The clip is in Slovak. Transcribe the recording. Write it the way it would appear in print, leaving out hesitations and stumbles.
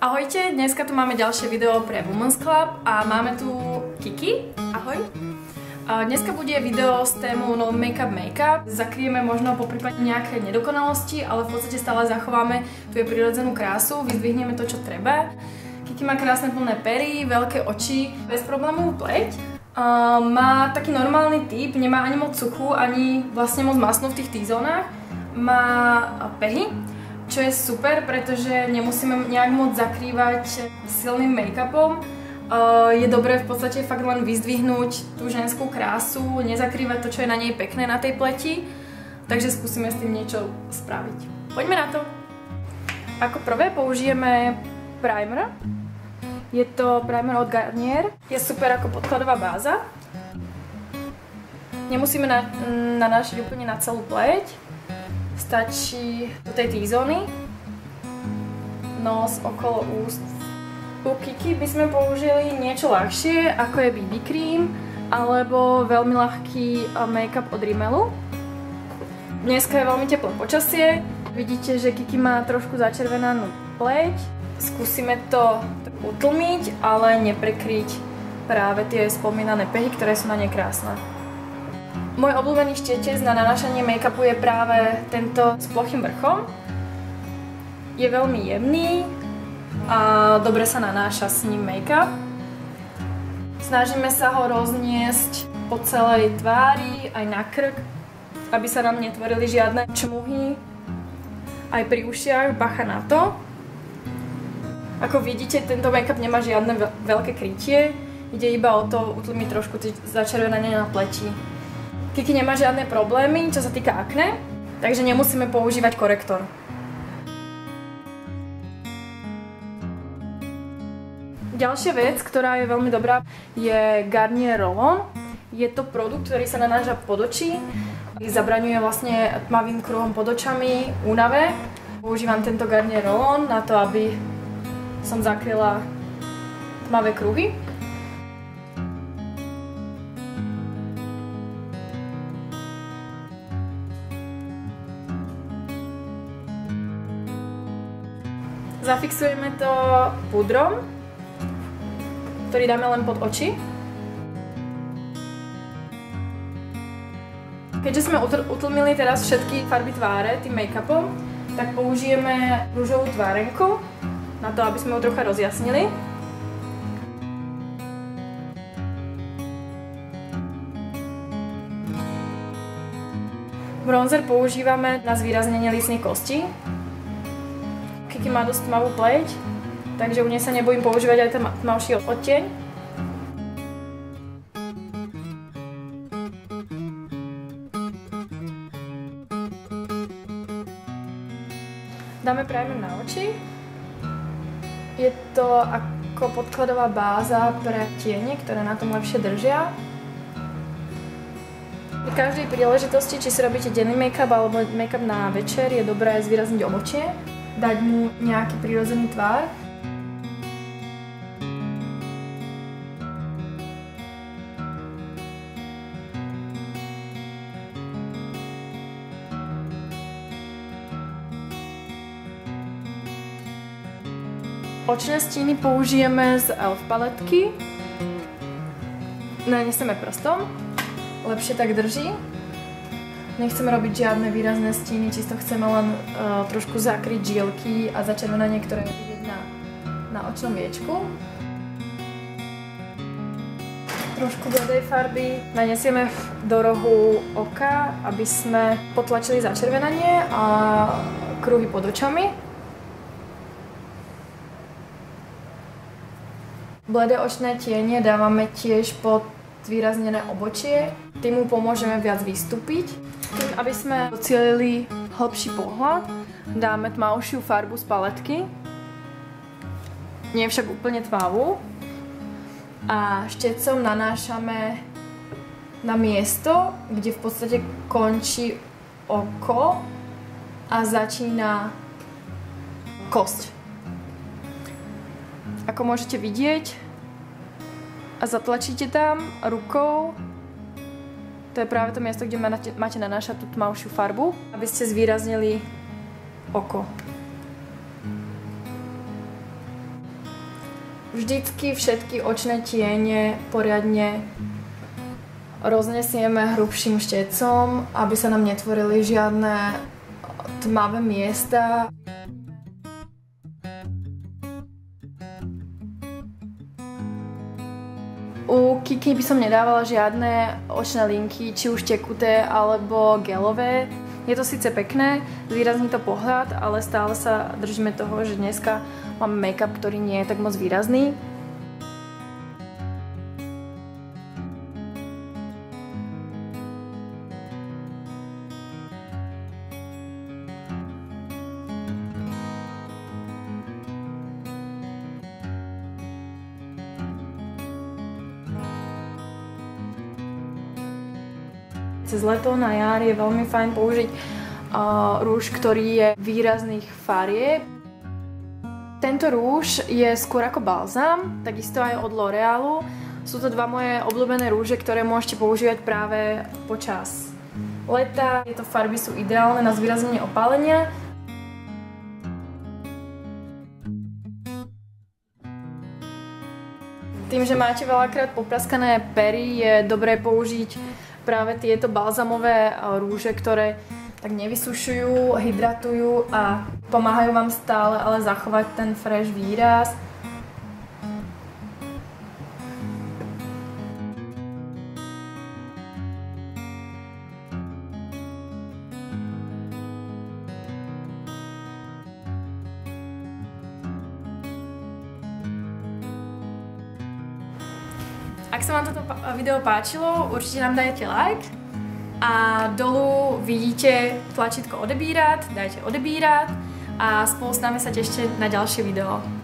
Ahojte, dneska tu máme ďalšie video pre Women's Club a máme tu Kiki. Ahoj. Dneska bude video s témou no make-up. Zakryjeme možno poprípade nejaké nedokonalosti, ale v podstate stále zachováme tú jej prirodzenú krásu, vyzdvihneme to, čo treba. Kiki má krásne plné pery, veľké oči, bez problémov pleť. Má taký normálny typ, nemá ani moc suchú, ani vlastne moc masnú v tých T-zónach. Má pehy, čo je super, pretože nemusíme nejak moc zakrývať silným make-upom. Je dobré v podstate fakt len vyzdvihnúť tú ženskú krásu, nezakrývať to, čo je na nej pekné na tej pleti. Takže skúsime s tým niečo spraviť. Poďme na to! Ako prvé použijeme primer. Je to primer od Garnier. Je super ako podkladová báza. Nemusíme nanášať úplne na celú pleť. Stačí do tej T-zóny, nos, okolo úst. U Kiki by sme použili niečo ľahšie, ako je BB cream alebo veľmi ľahký make-up od Rimmelu. Dneska je veľmi teplé počasie. Vidíte, že Kiki má trošku začervenanú pleť. Skúsime to utlmiť, ale neprekryť práve tie spomínané pehy, ktoré sú na nej krásne. Môj obľúbený štetec na nanášanie make-upu je práve tento s plochým vrchom. Je veľmi jemný a dobre sa nanáša s ním make-up. Snažíme sa ho rozniesť po celej tvári, aj na krk, aby sa nám netvorili žiadne čmuhy. Aj pri ušiach, bacha na to. Ako vidíte, tento make-up nemá žiadne veľké krytie. Ide iba o to utlmiť trošku začervenanie na pleti. Kiki nemá žiadne problémy, čo sa týka akné, takže nemusíme používať korektor. Ďalšia vec, ktorá je veľmi dobrá, je Garnier Roll-On. Je to produkt, ktorý sa nanáša pod oči, zabraňuje vlastne tmavým kruhom pod očami, únave. Používam tento Garnier Roll-On na to, aby som zakryla tmavé kruhy. Zafixujeme to pudrom, ktorý dáme len pod oči. Keďže sme utlmili teraz všetky farby tváre tým make-upom, tak použijeme rúžovú tvárenku na to, aby sme ho trocha rozjasnili. Bronzer používame na zvýraznenie lícnych kostí. Kiki má dosť tmavú pleť, takže u nej sa nebojím používať aj ten tmavší odtieň. Dáme primer na oči. Je to ako podkladová báza pre tiene, ktoré na tom lepšie držia. Pri každej príležitosti, či si robíte denný make-up alebo make-up na večer, je dobré zvýrazniť obočie. Dať mu nejaký prirodzený tvár. Očné stíny použijeme z e.l.f. paletky. Nanesieme prstom, lepšie tak drží. Nechceme robiť žiadne výrazné stíny, čisto chceme len trošku zakryť žielky a začervenanie, ktoré je vidieť na očnom viečku. Trošku bledej farby nanesieme do rohu oka, aby sme potlačili začervenanie a kruhy pod očami. Bledé očné tiene dávame tiež pod zvýraznené obočie. Tým mu pomôžeme viac vystúpiť. Tým, aby sme docielili hĺbší pohľad, dáme tmavšiu farbu z paletky. Nie však úplne tmavú. A štecom nanášame na miesto, kde v podstate končí oko a začína kosť. Ako môžete vidieť, a zatlačíte tam rukou. To je práve to miesto, kde máte nanášať tú tmavšiu farbu, aby ste zvýraznili oko. Vždycky všetky očné tiene poriadne roznesieme hrubším štecom, aby sa nám netvorili žiadne tmavé miesta. U Kiki by som nedávala žiadne očné linky, či už tekuté alebo gelové. Je to síce pekné, zvýrazní to pohľad, ale stále sa držíme toho, že dneska máme make-up, ktorý nie je tak moc výrazný. Cez leto na jar je veľmi fajn použiť rúž, ktorý je výrazných farieb. Tento rúž je skôr ako balzám, takisto aj od L'Orealu. Sú to dva moje obľúbené rúže, ktoré môžete používať práve počas leta. Tieto farby sú ideálne na zvýraznenie opálenia. Tým, že máte veľakrát popraskané pery, je dobré použiť práve tieto balzamové rúže, ktoré tak nevysušujú, hydratujú a pomáhajú vám stále ale zachovať ten fresh výraz. Ak sa vám toto video páčilo, určite nám dajte like a dolu vidíte tlačítko odebírať, dajte odebírať a spolu s nami sa tešte na ďalšie video.